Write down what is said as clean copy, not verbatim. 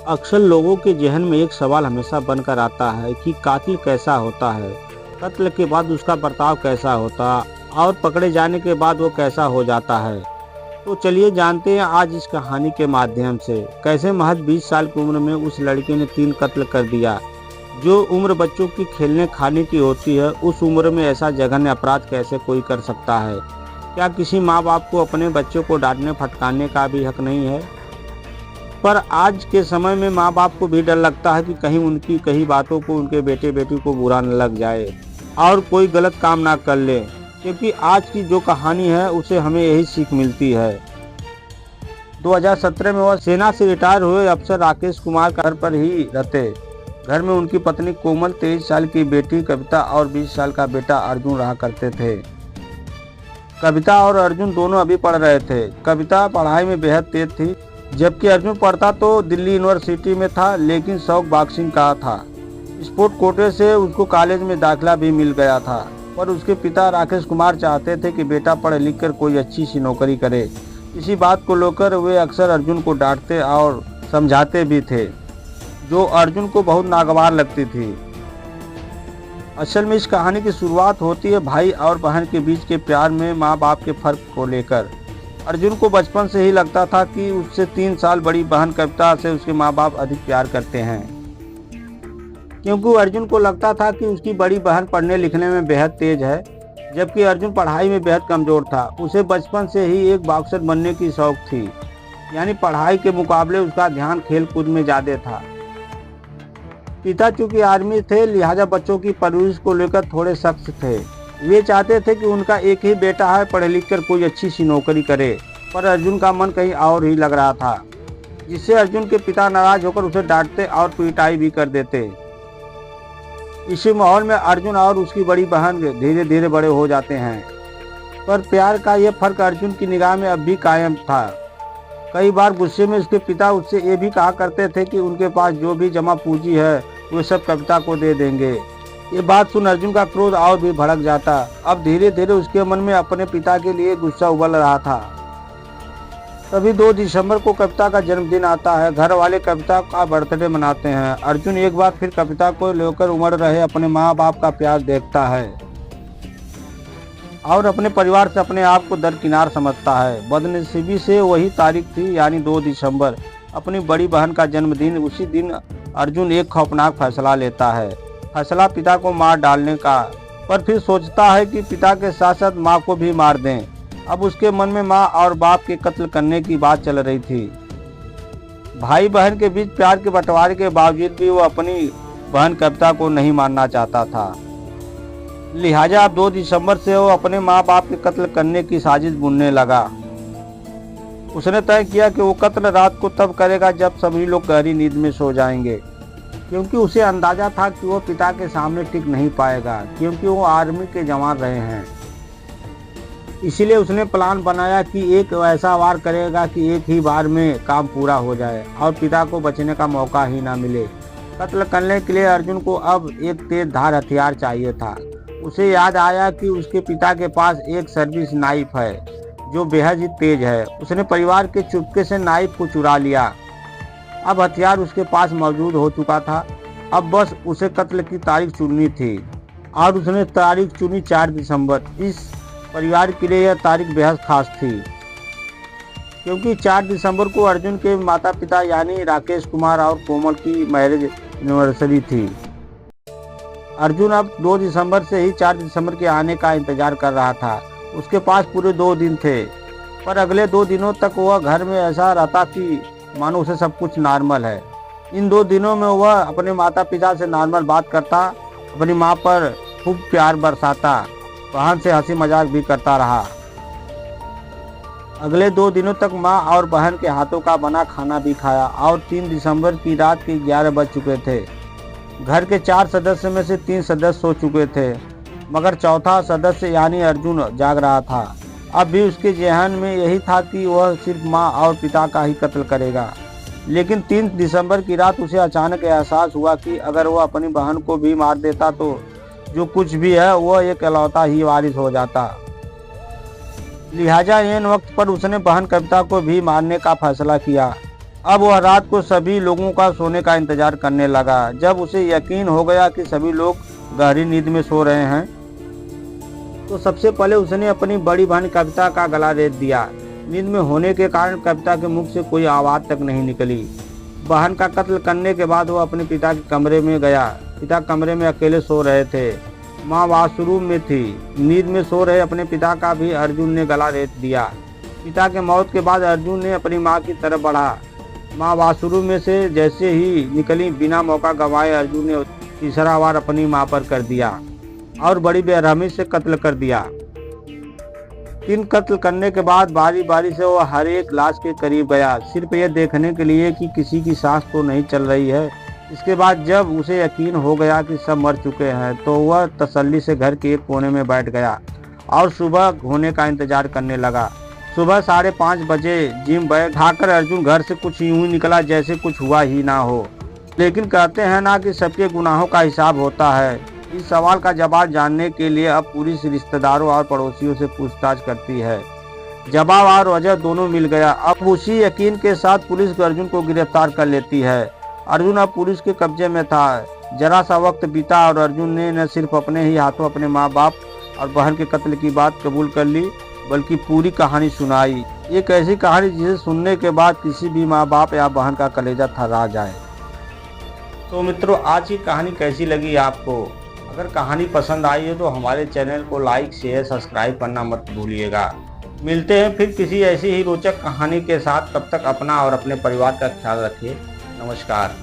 अक्सर लोगों के ज़हन में एक सवाल हमेशा बनकर आता है कि कातिल कैसा होता है, कत्ल के बाद उसका बर्ताव कैसा होता और पकड़े जाने के बाद वो कैसा हो जाता है। तो चलिए जानते हैं आज इस कहानी के माध्यम से कैसे महज 20 साल की उम्र में उस लड़के ने 3 कत्ल कर दिया। जो उम्र बच्चों की खेलने खाने की होती है, उस उम्र में ऐसा जघन्य अपराध कैसे कोई कर सकता है। क्या किसी माँ बाप को अपने बच्चों को डांटने फटकारने का भी हक नहीं है? पर आज के समय में माँ बाप को भी डर लगता है कि कहीं उनकी कही बातों को उनके बेटे बेटी को बुरा न लग जाए और कोई गलत काम ना कर ले, क्योंकि आज की जो कहानी है उसे हमें यही सीख मिलती है। 2017 में वह सेना से रिटायर हुए अफसर राकेश कुमार घर पर ही रहते। घर में उनकी पत्नी कोमल, 23 साल की बेटी कविता और 20 साल का बेटा अर्जुन रहा करते थे। कविता और अर्जुन दोनों अभी पढ़ रहे थे। कविता पढ़ाई में बेहद तेज थी, जबकि अर्जुन पढ़ता तो दिल्ली यूनिवर्सिटी में था, लेकिन शौक बॉक्सिंग का था। स्पोर्ट कोटे से उसको कॉलेज में दाखिला भी मिल गया था, पर उसके पिता राकेश कुमार चाहते थे कि बेटा पढ़ लिख कर कोई अच्छी सी नौकरी करे। इसी बात को लेकर वे अक्सर अर्जुन को डांटते और समझाते भी थे, जो अर्जुन को बहुत नागवार लगती थी। असल में इस कहानी की शुरुआत होती है भाई और बहन के बीच के प्यार में माँ बाप के फर्क को लेकर। अर्जुन को बचपन से ही लगता था कि उससे 3 साल बड़ी बहन कविता से उसके माँ बाप अधिक प्यार करते हैं, क्योंकि अर्जुन को लगता था कि उसकी बड़ी बहन पढ़ने लिखने में बेहद तेज है, जबकि अर्जुन पढ़ाई में बेहद कमजोर था। उसे बचपन से ही एक बॉक्सर बनने की शौक थी, यानी पढ़ाई के मुकाबले उसका ध्यान खेल कूद में ज़्यादा था। पिता चूंकि आर्मी थे, लिहाजा बच्चों की परवरिश को लेकर थोड़े सख्त थे। वे चाहते थे कि उनका एक ही बेटा है, पढ़ लिख कर कोई अच्छी सी नौकरी करे, पर अर्जुन का मन कहीं और ही लग रहा था, जिससे अर्जुन के पिता नाराज होकर उसे डांटते और पिटाई भी कर देते। इसी माहौल में अर्जुन और उसकी बड़ी बहन धीरे धीरे बड़े हो जाते हैं, पर प्यार का यह फर्क अर्जुन की निगाह में अब भी कायम था। कई बार गुस्से में उसके पिता उससे ये भी कहा करते थे कि उनके पास जो भी जमा पूंजी है वो सब कविता को दे देंगे। ये बात सुन अर्जुन का क्रोध और भी भड़क जाता। अब धीरे धीरे उसके मन में अपने पिता के लिए गुस्सा उबल रहा था। तभी 2 दिसंबर को कविता का जन्मदिन आता है। घर वाले कविता का बर्थडे मनाते हैं। अर्जुन एक बार फिर कविता को लेकर उमड़ रहे अपने माँ बाप का प्यार देखता है और अपने परिवार से अपने आप को दरकिनार समझता है। बदनसीबी से वही तारीख थी, यानी 2 दिसंबर, अपनी बड़ी बहन का जन्मदिन। उसी दिन अर्जुन एक खौफनाक फैसला लेता है, फैसला पिता को मार डालने का। पर फिर सोचता है कि पिता के साथ साथ माँ को भी मार दें। अब उसके मन में माँ और बाप के कत्ल करने की बात चल रही थी। भाई बहन के बीच प्यार के बंटवारे के बावजूद भी वो अपनी बहन कविता को नहीं मारना चाहता था। लिहाजा अब 2 दिसंबर से वो अपने माँ बाप के कत्ल करने की साजिश बुनने लगा। उसने तय किया कि वो कत्ल रात को तब करेगा जब सभी लोग गहरी नींद में सो जाएंगे, क्योंकि उसे अंदाजा था कि वो पिता के सामने टिक नहीं पाएगा, क्योंकि वो आर्मी के जवान रहे हैं। इसीलिए उसने प्लान बनाया कि एक ऐसा वार करेगा कि एक ही बार में काम पूरा हो जाए और पिता को बचने का मौका ही ना मिले। कत्ल करने के लिए अर्जुन को अब एक तेज धार हथियार चाहिए था। उसे याद आया कि उसके पिता के पास एक सर्विस नाइफ है जो बेहद ही तेज है। उसने परिवार के चुपके से नाइफ को चुरा लिया। अब हथियार उसके पास मौजूद हो चुका था। अब बस उसे कत्ल की तारीख चुननी थी और उसने तारीख चुनी 4 दिसंबर। इस परिवार के लिए यह तारीख बेहद खास थी, क्योंकि 4 दिसंबर को अर्जुन के माता पिता यानी राकेश कुमार और कोमल की मैरिज एनिवर्सरी थी। अर्जुन अब 2 दिसंबर से ही 4 दिसंबर के आने का इंतजार कर रहा था। उसके पास पूरे 2 दिन थे, पर अगले 2 दिनों तक वह घर में ऐसा रहता कि मानो उसे सब कुछ नॉर्मल है। इन 2 दिनों में वह अपने माता पिता से नॉर्मल बात करता, अपनी माँ पर खूब प्यार बरसाता, बहन से हंसी मजाक भी करता रहा। अगले 2 दिनों तक माँ और बहन के हाथों का बना खाना भी खाया और 3 दिसंबर की रात के 11 बज चुके थे। घर के 4 सदस्य में से 3 सदस्य सो चुके थे, मगर चौथा सदस्य यानी अर्जुन जाग रहा था। अब भी उसके ज़हन में यही था कि वह सिर्फ माँ और पिता का ही कत्ल करेगा। लेकिन 3 दिसंबर की रात उसे अचानक एहसास हुआ कि अगर वह अपनी बहन को भी मार देता तो जो कुछ भी है वह एक इकलौता ही वारिस हो जाता। लिहाजा इन वक्त पर उसने बहन कविता को भी मारने का फैसला किया। अब वह रात को सभी लोगों का सोने का इंतजार करने लगा। जब उसे यकीन हो गया कि सभी लोग गहरी नींद में सो रहे हैं, तो सबसे पहले उसने अपनी बड़ी बहन कविता का गला रेत दिया। नींद में होने के कारण कविता के मुख से कोई आवाज़ तक नहीं निकली। बहन का कत्ल करने के बाद वो अपने पिता के कमरे में गया। पिता कमरे में अकेले सो रहे थे। माँ वॉशरूम में थी। नींद में सो रहे अपने पिता का भी अर्जुन ने गला रेत दिया। पिता के मौत के बाद अर्जुन ने अपनी माँ की तरफ बढ़ा। माँ वॉशरूम में से जैसे ही निकली, बिना मौका गंवाए अर्जुन ने तीसरा वार अपनी माँ पर कर दिया और बड़ी बेरहमी से कत्ल कर दिया। 3 कत्ल करने के बाद बारी बारी से वो हर एक लाश के करीब गया, सिर्फ ये देखने के लिए कि किसी की सांस तो नहीं चल रही है। इसके बाद जब उसे यकीन हो गया कि सब मर चुके हैं, तो वह तसल्ली से घर के एक कोने में बैठ गया और सुबह होने का इंतजार करने लगा। सुबह 5:30 बजे जिम बैग उठाकर अर्जुन घर से कुछ यूं ही निकला जैसे कुछ हुआ ही ना हो। लेकिन कहते हैं ना कि सबके गुनाहों का हिसाब होता है। इस सवाल का जवाब जानने के लिए अब पुलिस रिश्तेदारों और पड़ोसियों से पूछताछ करती है। जवाब और वजह दोनों मिल गया। अब उसी यकीन के साथ पुलिस अर्जुन को गिरफ्तार कर लेती है। अर्जुन अब पुलिस के कब्जे में था। जरा सा वक्त बीता और अर्जुन ने न सिर्फ अपने ही हाथों अपने माँ बाप और बहन के कत्ल की बात कबूल कर ली, बल्कि पूरी कहानी सुनाई। एक ऐसी कहानी जिसे सुनने के बाद किसी भी माँ बाप या बहन का कलेजा थर्रा जाए। तो मित्रों, आज की कहानी कैसी लगी आपको? अगर कहानी पसंद आई है तो हमारे चैनल को लाइक, शेयर, सब्सक्राइब करना मत भूलिएगा। मिलते हैं फिर किसी ऐसी ही रोचक कहानी के साथ। तब तक अपना और अपने परिवार का ख्याल रखिए। नमस्कार।